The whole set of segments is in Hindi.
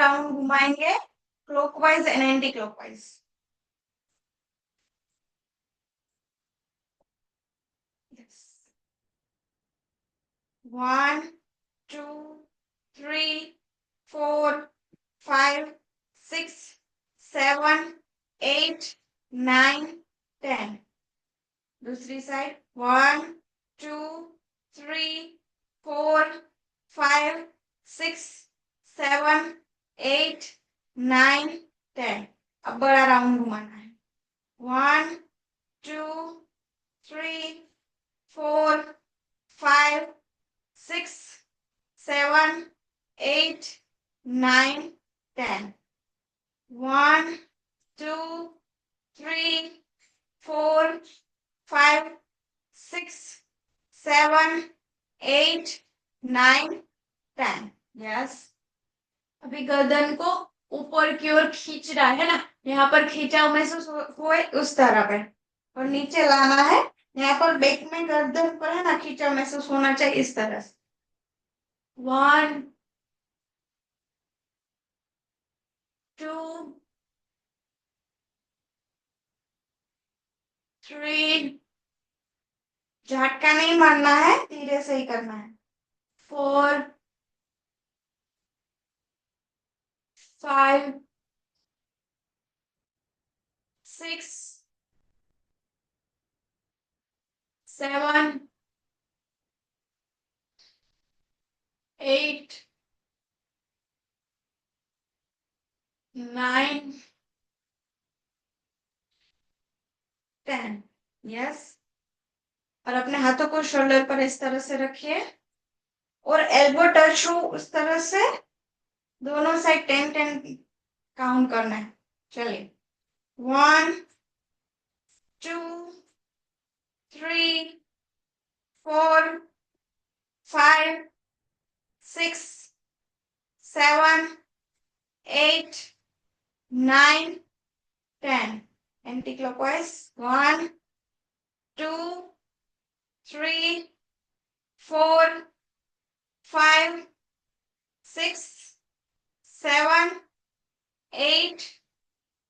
राउंड घुमाएंगे clockwise and anti clockwise. One, two, three, four, five, six, seven, eight, nine, ten. दूसरी side, one, two, three, four, five, six, seven, eight, nine, ten. अब बड़ा राउंड घुमाना है। One, two, three, four, five, six, seven, eight, nine, ten. One, two, three, four, five, six, seven, eight, nine, ten. Yes. अभी गर्दन को ऊपर की ओर खींच रहा है ना, यहाँ पर खींचाव महसूस हुए उस तरह पे, और नीचे लाना है। यहाँ पर बैक में गर्दन पर है ना खींचाव महसूस होना चाहिए इस तरह से। वन, टू, थ्री, झटका नहीं मारना है, धीरे से ही करना है। Four, five, six, seven, eight, nine, ten. Yes. और अपने हाथों को शोल्डर पर इस तरह से रखिए और एल्बो टच हो उस तरह से दोनों साइड 10-10 काउंट करना है। चलिए, one, two, three, four, five, six, seven, eight, nine, ten. Anti clockwise. One, two, three, four, five, six, seven, eight,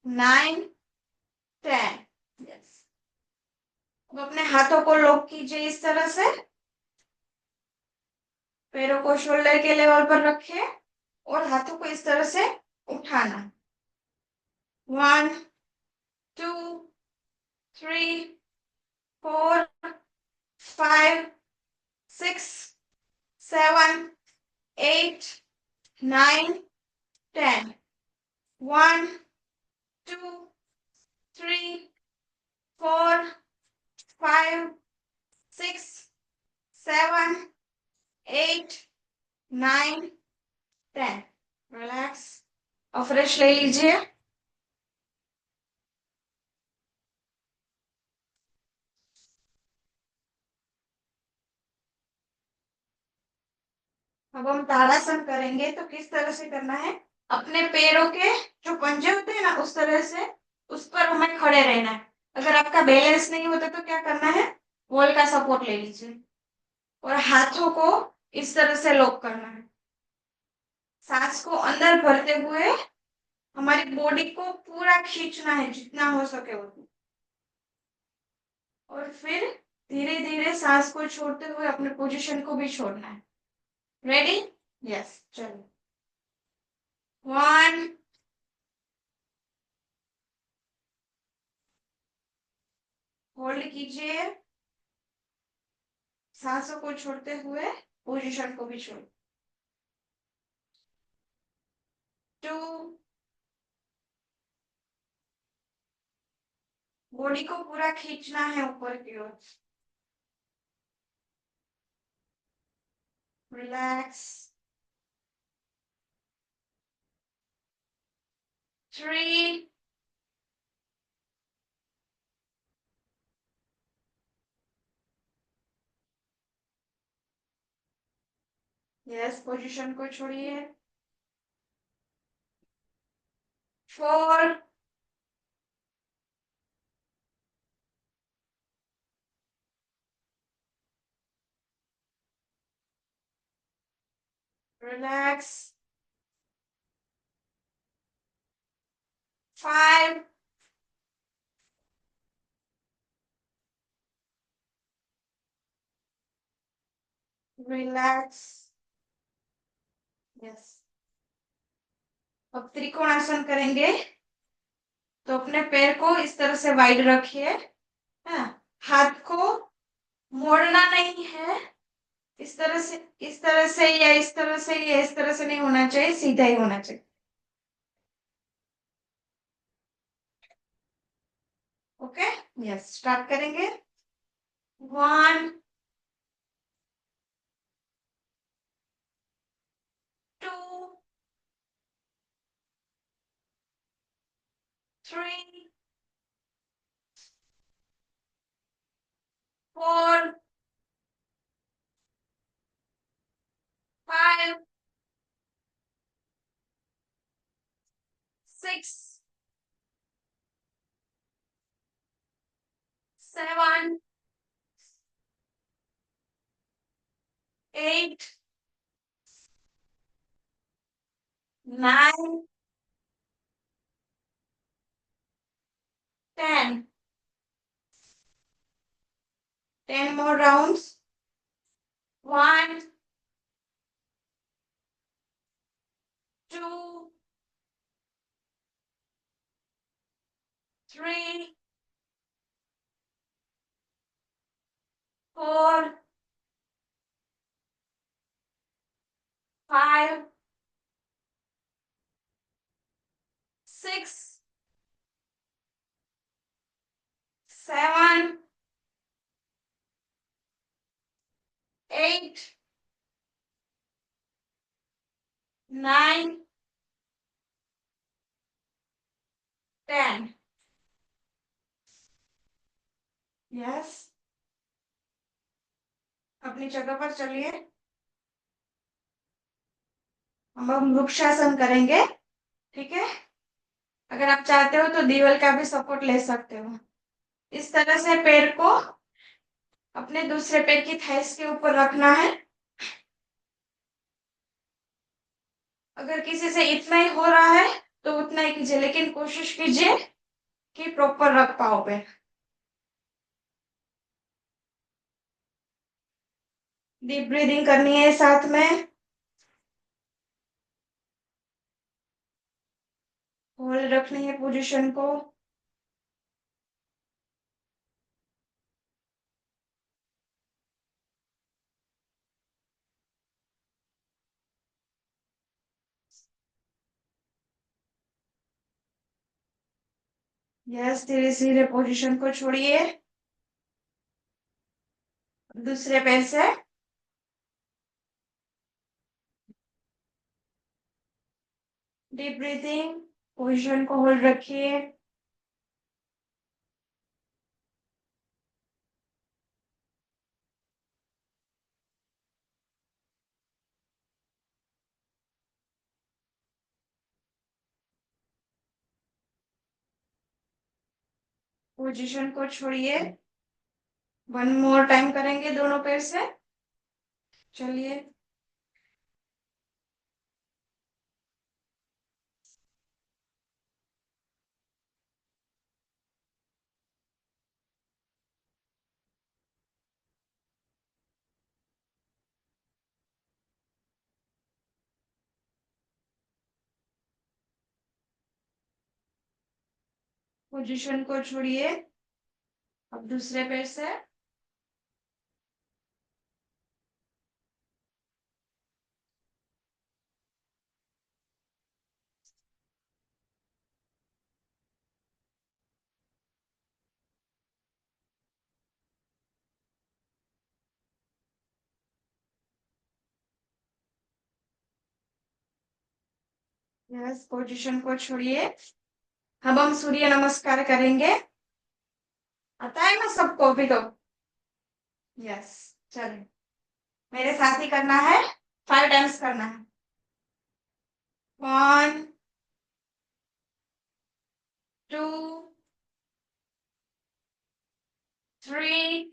nine, ten. Yes. अब अपने हाथों को लॉक कीजिए इस तरह से, पैरों को शोल्डर के लेवल पर रखिए और हाथों को इस तरह से उठाना। One, two, three, four, five, six, seven, eight, nine, ten. One, two, three, four, five, six, seven, eight, nine, ten. Relax. और फ्रेश ले लीजिए। अब हम ताड़ासन करेंगे तो किस तरह से करना है, अपने पैरों के जो पंजे होते हैं ना उस तरह से उस पर हमें खड़े रहना है। अगर आपका बैलेंस नहीं होता तो क्या करना है, वॉल का सपोर्ट ले लीजिए और हाथों को इस तरह से लॉक करना है। सांस को अंदर भरते हुए हमारी बॉडी को पूरा खींचना है जितना हो सके उतना, और फिर धीरे धीरे सांस को छोड़ते हुए अपने पोजीशन को भी छोड़ना है। रेडी? यस। चलो, वन, होल्ड कीजिए, सांसों को छोड़ते हुए पोजीशन को भी छोड़। टू, बॉडी को पूरा खींचना है ऊपर की ओर। रिलैक्स। थ्री, यस, पोजीशन को छोड़िए। Four, relax. 5, रिलैक्स। यस। अब त्रिकोणासन करेंगे, तो अपने पैर को इस तरह से वाइड रखिए। हाँ, हाथ को मोड़ना नहीं है। इस तरह से, इस तरह से, या इस तरह से, या इस तरह से नहीं होना चाहिए, सीधा ही होना चाहिए। ओके। यस, स्टार्ट करेंगे। 1, 2, 3, 4, 5, 6, 7, 8, 9, 10. 10 more rounds. 1, 2, 3, 4, 5, 6, 7, 8, 9, 10. यस। अपनी जगह पर चलिए। अब हम वृक्षासन करेंगे। ठीक है। अगर आप चाहते हो तो दीवार का भी सपोर्ट ले सकते हो। इस तरह से पैर को अपने दूसरे पैर की थाइस के ऊपर रखना है। अगर किसी से इतना ही हो रहा है तो उतना ही कीजिए, लेकिन कोशिश कीजिए कि प्रॉपर रख पाओ पैर। डीप ब्रीदिंग करनी है साथ में। होल्ड रखनी है पोजीशन को। यस, धीरे धीरे पोजीशन को छोड़िए। दूसरे पैर से डीप ब्रीदिंग, पोजीशन को होल्ड रखिए। पोजीशन को छोड़िए। 1 मोर टाइम करेंगे दोनों पैर से। चलिए। पोजीशन को छोड़िए। अब दूसरे पैर से। यस, पोजीशन को छोड़िए। अब हम सूर्य नमस्कार करेंगे। आता है ना सबको भी तो। यस। चलिए, मेरे साथ ही करना है। 5 टाइम्स करना है। 1, 2, 3,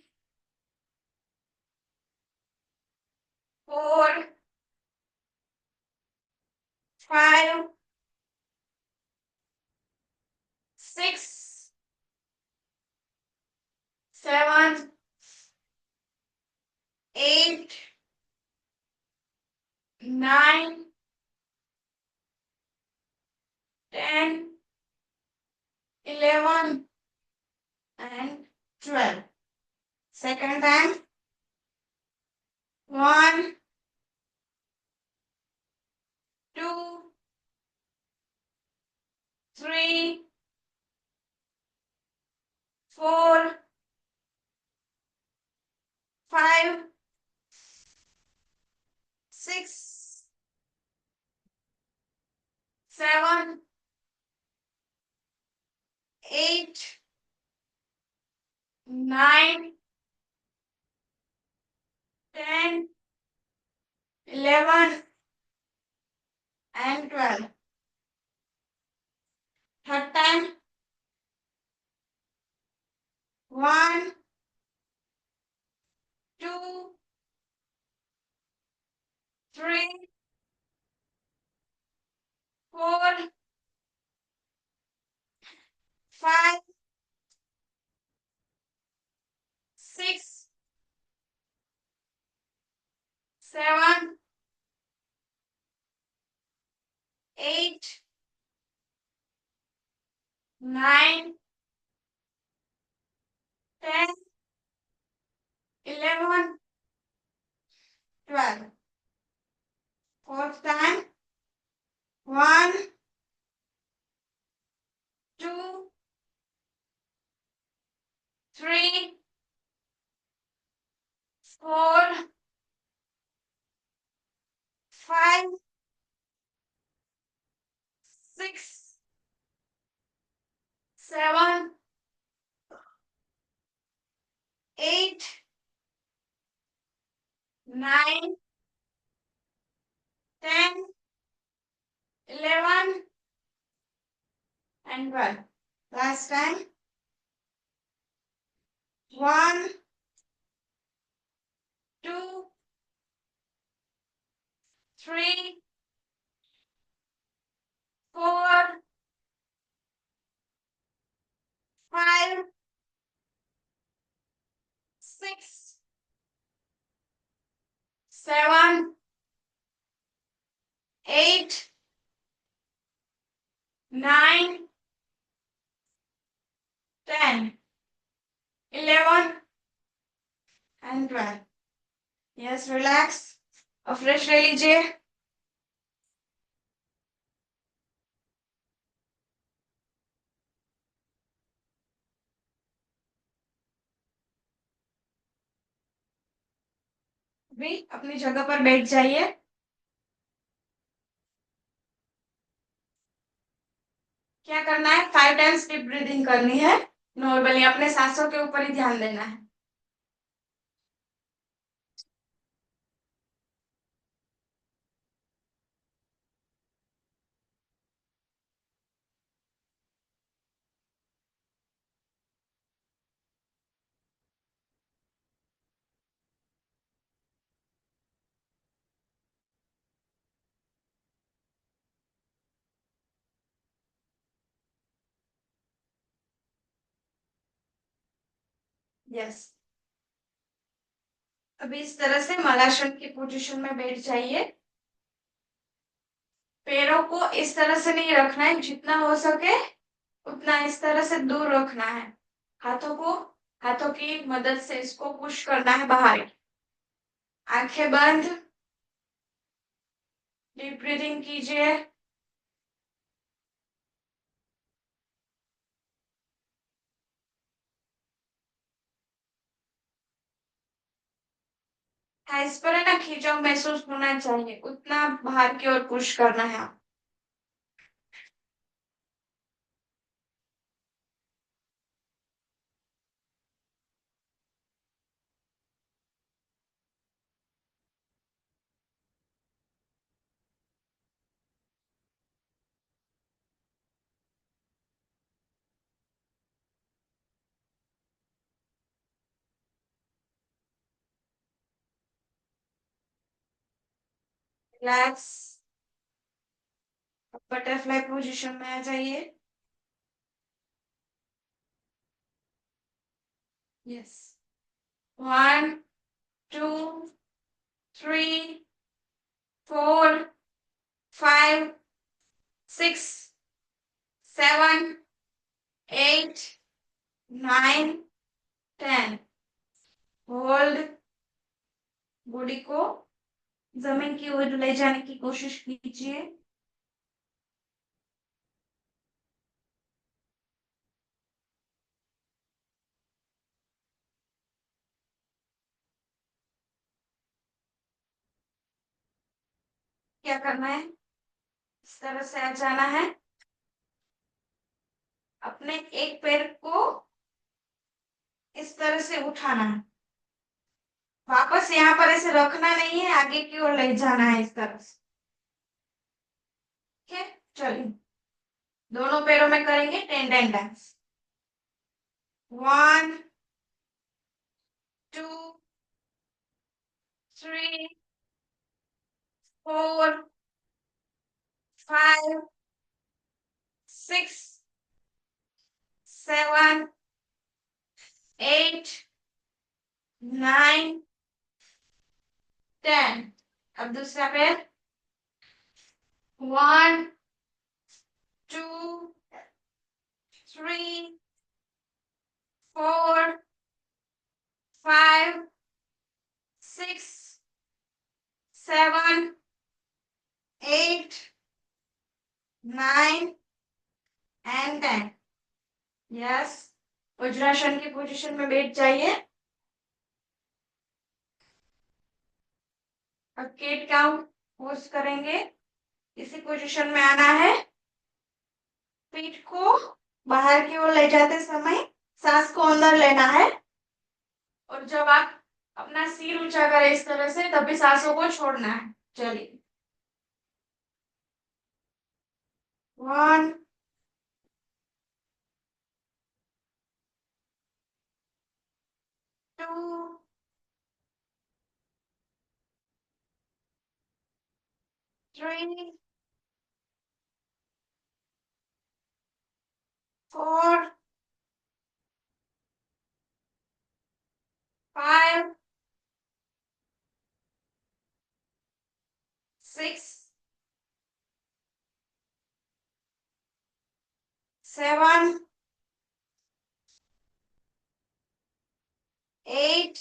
4, 5, 11 and 12. Second time. 1, 2, 3, 4, 5, 6, 7, 8, 9, 10, 11 and 12. Third time. 1, 2, 3, 4, 5, 6, 7, 8, 9, 10, 11, 12. Fourth time. 1, 2, 3, 4, 5, 6, 7, 8, 9, 10, 11 and 12. Last time. 1, 2, 3, 4, 5, 6, 7, 8, 9, 10, 11 and 12. Yes, relax. और फ्रेश ले लीजिए. भी अपनी जगह पर बैठ जाइए. क्या करना है? 5 टाइम्स डीप ब्रीदिंग करनी है. नॉर्मली अपने सांसों के ऊपर ही ध्यान देना है. यस. अभी इस तरह से मलासन की पोजीशन में बैठ जाइए. पैरों को इस तरह से नहीं रखना है. जितना हो सके उतना इस तरह से दूर रखना है. हाथों की मदद से इसको पुश करना है बाहर. आंखें बंद. डीप ब्रीदिंग कीजिए. इस पर है ना, खिंचाव महसूस होना चाहिए. उतना बाहर की ओर पुश करना है. आप रिलैक्स. बटरफ्लाई पोजीशन में आ जाइए. यस. 1, 2, 3, 4, 5, 6, 7, 8, 9, 10। होल्ड। बॉडी को जमीन की ओर ले जाने की कोशिश कीजिए। क्या करना है? इस तरह से आ जाना है। अपने एक पैर को इस तरह से उठाना है। वापस यहाँ पर ऐसे रखना नहीं है, आगे की ओर ले जाना है इस तरह से। ठीक है, चलिए दोनों पैरों में करेंगे 10 टाइम्स। 1, 2, 3, 4, 5, 6, 7, 8, 9, 10। अब दूसरा पैर। 1, 2, 3, 4, 5, 6, 7, 8, 9 एंड 10। यस, वज्रासन की पोजीशन में बैठ जाइए। अब केट काउंट पोज करेंगे। इसी पोजीशन में आना है। पीठ को बाहर की ओर ले जाते समय सांस को अंदर लेना है। और जब आप अपना सिर ऊंचा करें इस तरह से, तभी सांसों को छोड़ना है। चलिए। 1, 2, 3, 4, 5, 6, 7, 8,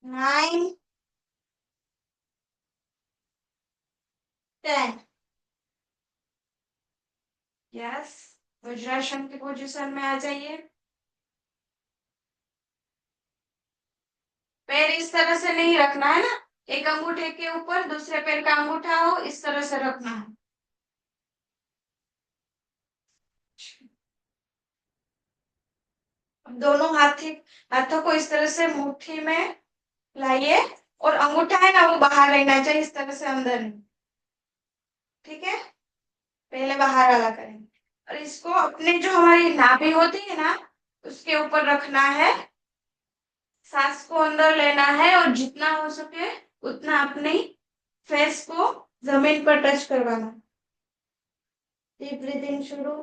9, 10। यस, वज्रासन की पोजीशन में आ जाइए। पैर इस तरह से नहीं रखना है ना, एक अंगूठे के ऊपर दूसरे पैर का अंगूठा हो इस तरह से रखना है। अब दोनों हाथों को इस तरह से मुट्ठी में लाइए। और अंगूठा है ना, वो बाहर रहना चाहिए, इस तरह से अंदर नहीं। ठीक है, पहले बाहर वाला करेंगे। और इसको अपने जो हमारी नाभि होती है ना, उसके ऊपर रखना है। सांस को अंदर लेना है और जितना हो सके उतना अपनी फेस को जमीन पर टच करवाना। डीप ब्रीथिंग शुरू।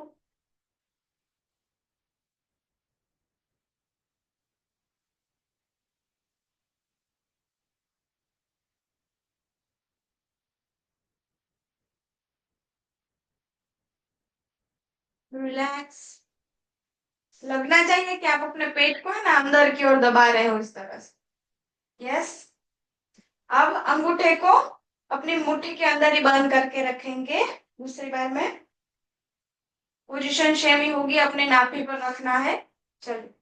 रिलैक्स। लगना चाहिए कि आप अपने पेट को है ना अंदर की ओर दबा रहे हो इस तरह से। यस। अब अंगूठे को अपनी मुट्ठी के अंदर ही बंद करके रखेंगे। दूसरी बार में पोजीशन सेम ही होगी, अपने नाभि पर रखना है। चलिए।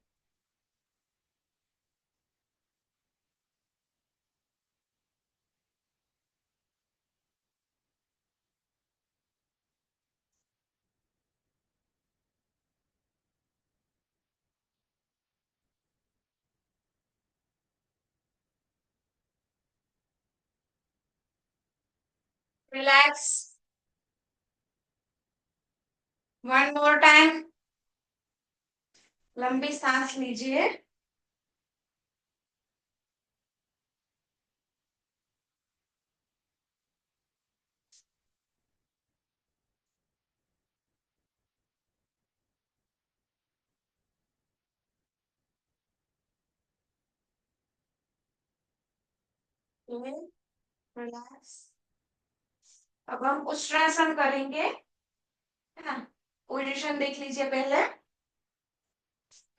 रिलैक्स। One more time. लंबी सांस लीजिए। रिलैक्स। अब हम उष्ट्रासन करेंगे। है ना। पोजीशन देख लीजिए पहले।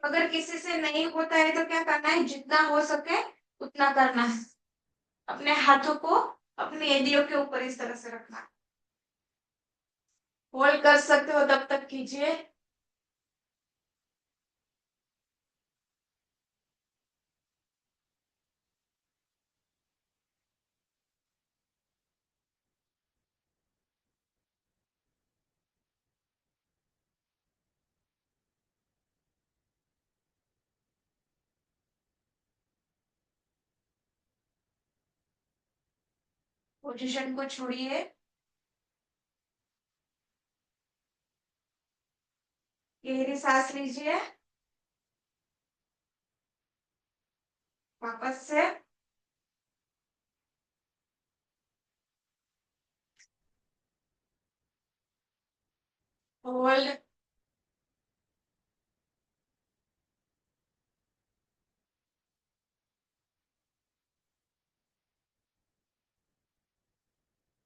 अगर किसी से नहीं होता है तो क्या करना है, जितना हो सके उतना करना है। अपने हाथों को अपनी एड़ियों के ऊपर इस तरह से रखना है। होल्ड कर सकते हो तब तक कीजिए। पोजीशन को छोड़िए। गहरी सांस लीजिए। वापस से। होल्ड।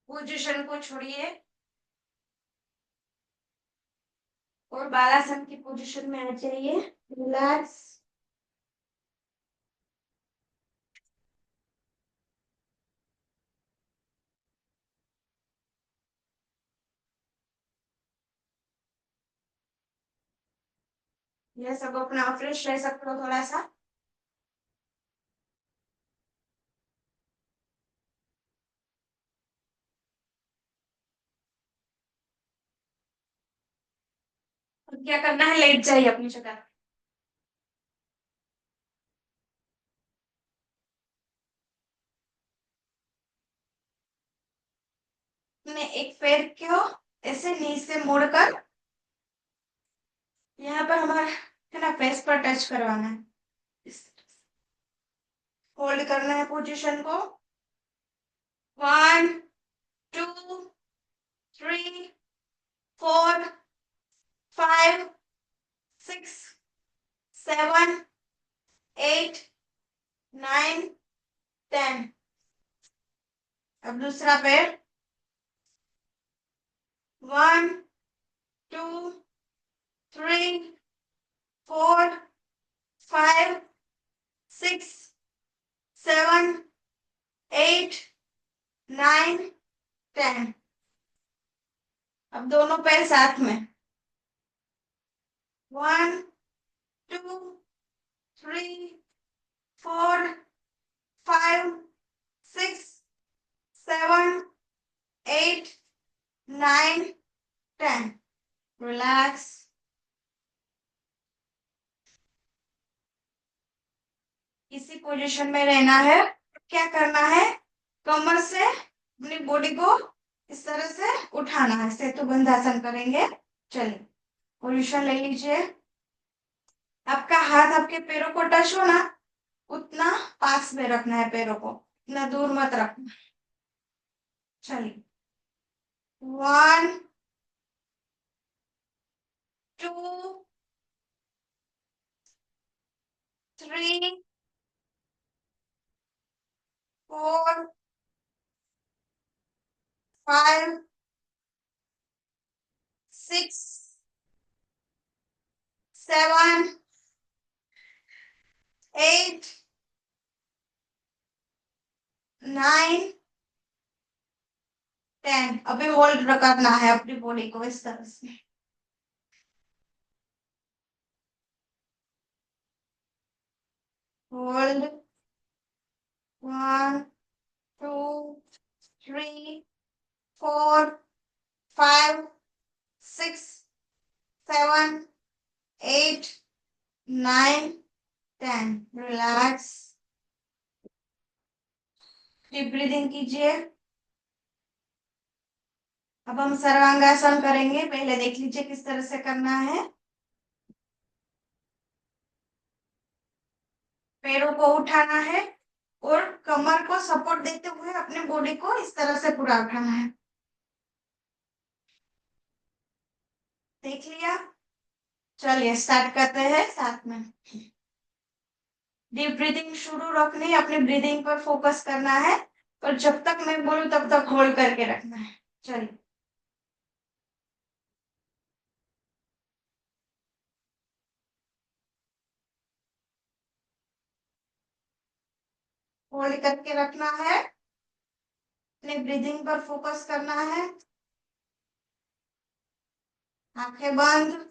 पोजीशन को छोड़िए और बालासन की पोजीशन में आ जाइए। रिलैक्स। ये सब अपना फ्रेश रह सकते हो थोड़ा सा। और क्या करना है, लेट जाइए अपनी जगह। अपने एक पैर को ऐसे नी से मोड़कर यहाँ पर हमारा है ना फेस पर टच करवाना है। होल्ड करना है पोजीशन को। 1 2 3 4 5 6 7 8 9 10। अब दूसरा पैर। 1 2 3 4 5 6 7 8 9 10। अब दोनों पैर साथ में। 1 2 3 4 5 6 7 8 9 10। रिलैक्स। इसी पोजीशन में रहना है। क्या करना है, कमर से अपनी बॉडी को इस तरह से उठाना है। सेतु बंधासन करेंगे। चलिए पोजीशन ले लीजिए। आपका हाथ आपके पैरों को टच हो ना, उतना पास में रखना है पैरों को, इतना दूर मत रखना। चलिए 1 2 3 4 5 6 7 8 9 10। अभी होल्ड करना है अपनी बॉडी को इस तरह से। होल्ड। 1 2 3 4 5 6 7 8 9 10। रिलैक्स। डीप ब्रीदिंग कीजिए। अब हम सर्वांगासन करेंगे। पहले देख लीजिए किस तरह से करना है। पैरों को उठाना है और कमर को सपोर्ट देते हुए अपने बॉडी को इस तरह से पूरा उठाना है। देख लिया। चलिए स्टार्ट करते हैं साथ में। डीप ब्रीदिंग शुरू रखनी, अपनी ब्रीदिंग पर फोकस करना है और जब तक मैं बोलूं तब तक होल्ड करके रखना है। चलिए होल्ड करके रखना है, अपने ब्रीदिंग पर फोकस करना है। आंखें बंद।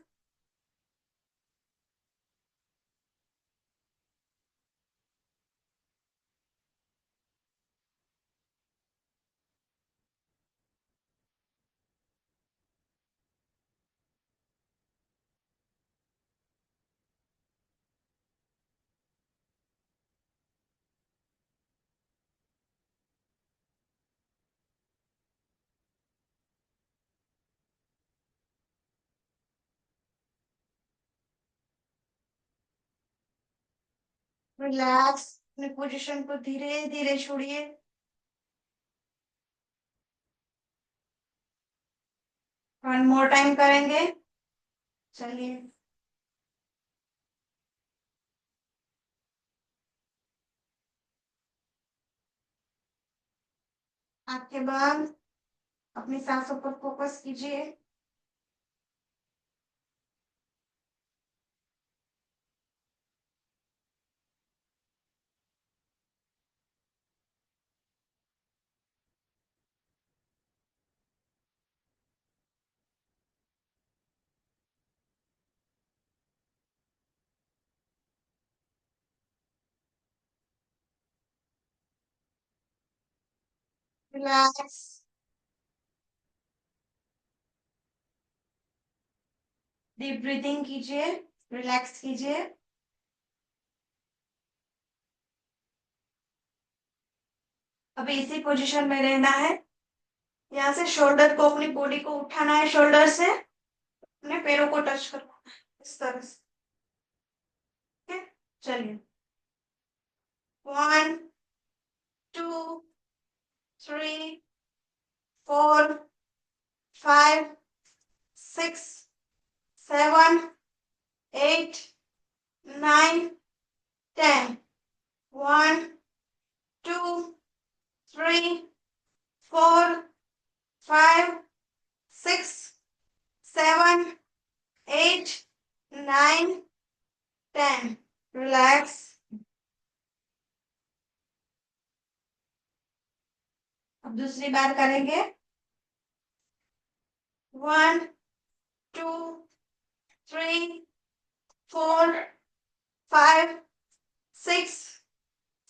रिलैक्स, अपनी पोजीशन को धीरे धीरे छोड़िए। वन मोर टाइम करेंगे। चलिए, आंखें बंद, अपनी सांसों पर फोकस कीजिए। रिलैक्स, डीप ब्रीथिंग कीजिए, रिलैक्स कीजिए। अभी इसी पोजीशन में रहना है। यहाँ से शोल्डर को, अपनी बॉडी को उठाना है, शोल्डर से अपने पैरों को टच करना है, इस तरह से। ठीक है, चलिए। 1 2 3 4 5 6 7 8 9 10। 1 2 3 4 5 6 7 8 9 10। रिलैक्स। अब दूसरी बार करेंगे। 1 2 3 4 5 6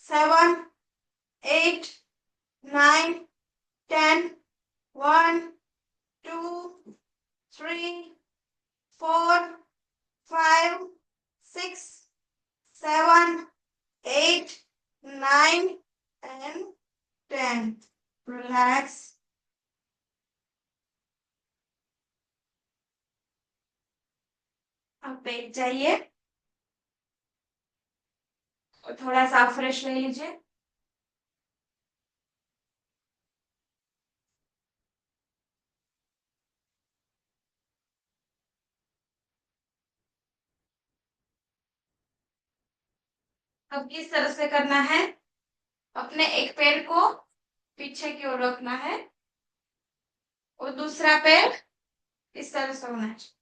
7 8 9 10। 1 2 3 4 5 6 7 8 9 and 10। रिलैक्स। अब बैठ जाइए और थोड़ा सा फ्रेश ले लीजिए। अब किस तरह से करना है, अपने एक पैर को पीछे की ओर रखना है और दूसरा पैर इस तरह से होना चाहिए,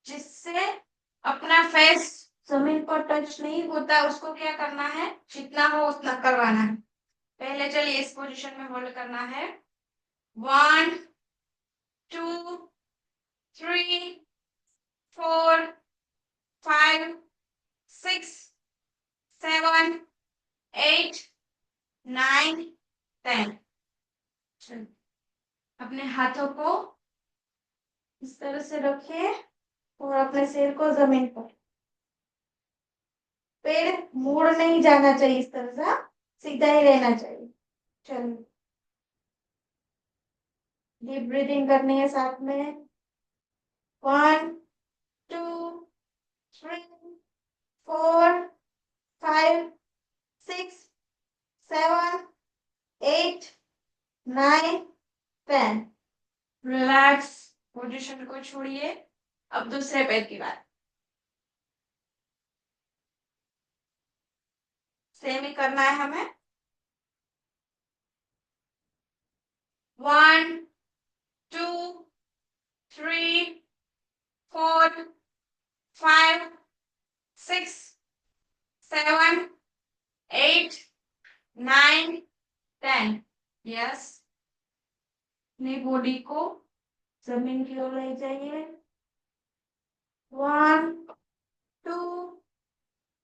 जिससे अपना फेस जमीन पर टच नहीं होता। उसको क्या करना है, जितना हो उतना करवाना है। पहले चलिए इस पोजीशन में होल्ड करना है। 1 2 3 4 5 6 7 8 9 10। अपने हाथों को इस तरह से रखिए और अपने सिर को जमीन पर। पैर मुड़ नहीं जाना चाहिए, इस तरह से सीधा ही रहना चाहिए। चलिए, डीप ब्रीदिंग करनी है साथ में। 1 2 3 4 5 6 7 8 9 10। रिलैक्स, पोजीशन को छोड़िए। अब दूसरे पैर की बात, सेम ही करना है हमें। 1 2 3 4 5 6 7 8 9 10। यस, अपनी बॉडी को जमीन की ओर ले जाइए। 1 2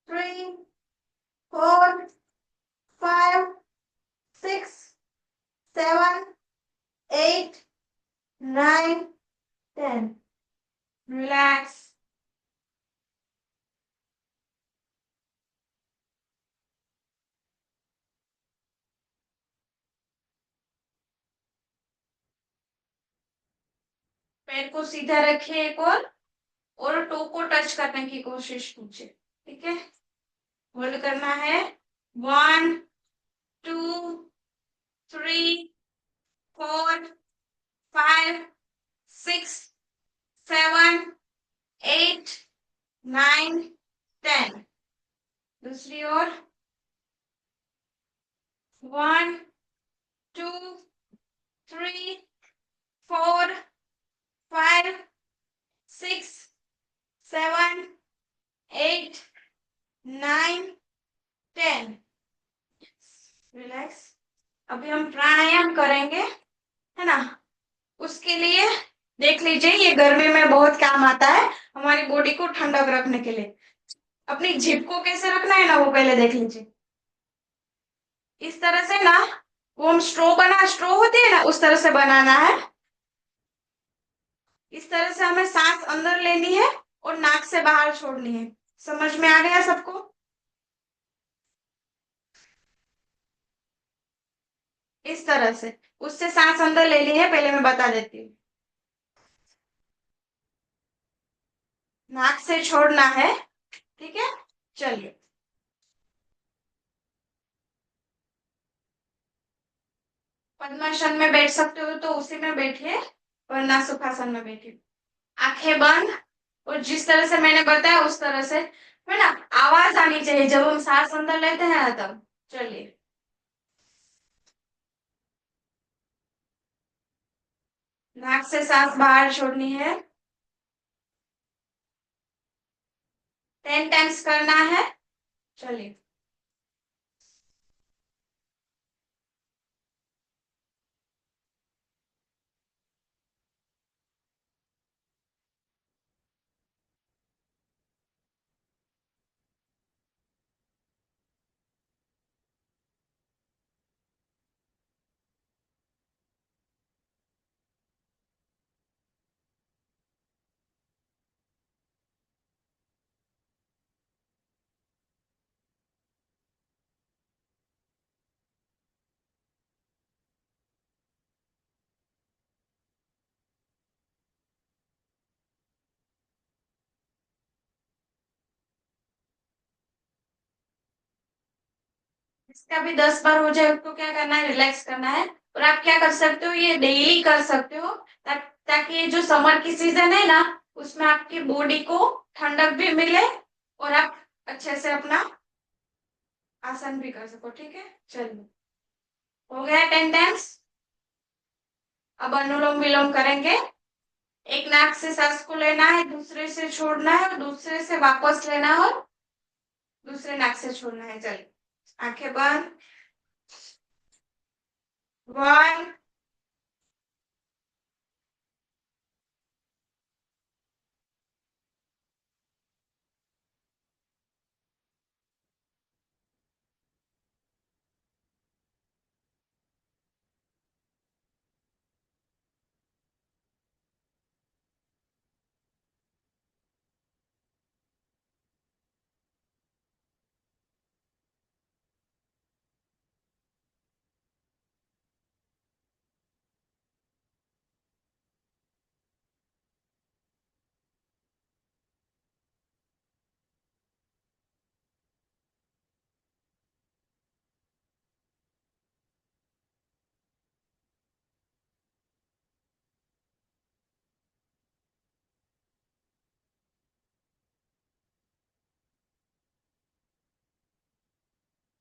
3 4 5 6 7 8 9 10। रिलैक्स। पैर को सीधा रखिए एक और टो को टच करने की कोशिश कीजिए। ठीक है, होल्ड करना है। 1 2 3 4 5 6 7 8 9 10। दूसरी ओर। 1 2 3 4 5 6 7 8 9 10। रिलैक्स। अभी हम प्राणायाम करेंगे, है ना। उसके लिए देख लीजिए, ये गर्मी में बहुत काम आता है हमारी बॉडी को ठंडक रखने के लिए। अपनी जिप को कैसे रखना है ना, वो पहले देख लीजिए। इस तरह से ना, वो हम स्ट्रो होती है ना, उस तरह से बनाना है। इस तरह से हमें सांस अंदर लेनी है और नाक से बाहर छोड़नी है। समझ में आ गया सबको? इस तरह से उससे सांस अंदर लेनी है, पहले मैं बता देती हूँ। नाक से छोड़ना है। ठीक है, चलिए। पद्मासन में बैठ सकते हो तो उसी में बैठिए, वरना सुखासन में बैठिए। आंखें बंद, और जिस तरह से मैंने बताया उस तरह से, है ना। आवाज आनी चाहिए जब हम सांस अंदर लेते हैं ना, तब। चलिए। नाक से सांस बाहर छोड़नी है। 10 टाइम्स करना है। चलिए। इसका भी 10 बार हो जाए तो क्या करना है, रिलैक्स करना है। और आप क्या कर सकते हो, ये डेली कर सकते हो, ताकि ये जो समर की सीजन है ना, उसमें आपकी बॉडी को ठंडक भी मिले और आप अच्छे से अपना आसन भी कर सको। ठीक है, चलिए। हो गया 10 टाइम्स। अब अनुलोम विलोम करेंगे। एक नाक से सांस को लेना है, दूसरे से छोड़ना है, और दूसरे से वापस लेना है, और दूसरे नाक से छोड़ना है। चलिए, आंखें बंद। 1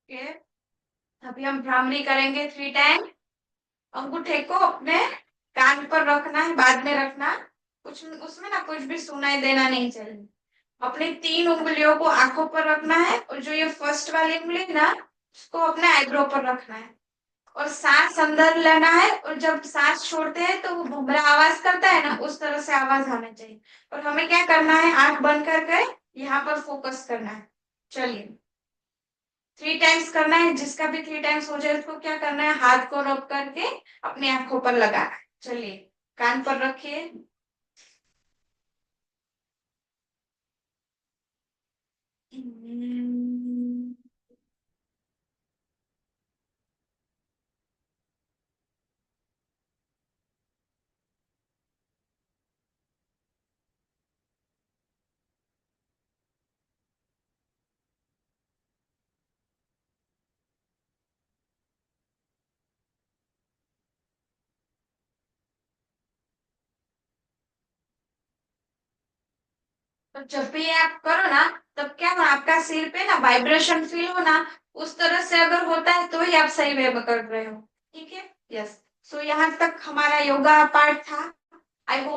के अभी हम भ्रामरी करेंगे 3 टाइम। अंगूठे को अपने कान पर रखना है, बाद में रखना। कुछ उसमें ना कुछ भी सुनाई देना नहीं चाहिए। अपनी 3 उंगलियों को आंखों पर रखना है, और जो ये फर्स्ट वाली उंगली है ना, उसको अपने आईब्रो पर रखना है और सांस अंदर लेना है, और जब सांस छोड़ते हैं तो वो भुमरा आवाज करता है ना, उस तरह से आवाज आना चाहिए। और हमें क्या करना है, आंख बंद करके यहाँ पर फोकस करना है। चलिए 3 टाइम्स करना है, जिसका भी 3 टाइम्स हो जाए उसको क्या करना है, हाथ को रब करके अपनी आंखों पर लगाना है। चलिए कान पर रखिए। तो जब भी आप करो ना, तब क्या हो, आपका सिर पे ना वाइब्रेशन फील हो ना, उस तरह से अगर होता है तो ही आप सही वे में कर रहे हो। ठीक है। यस। सो यहाँ तक हमारा योगा पार्ट था। I hope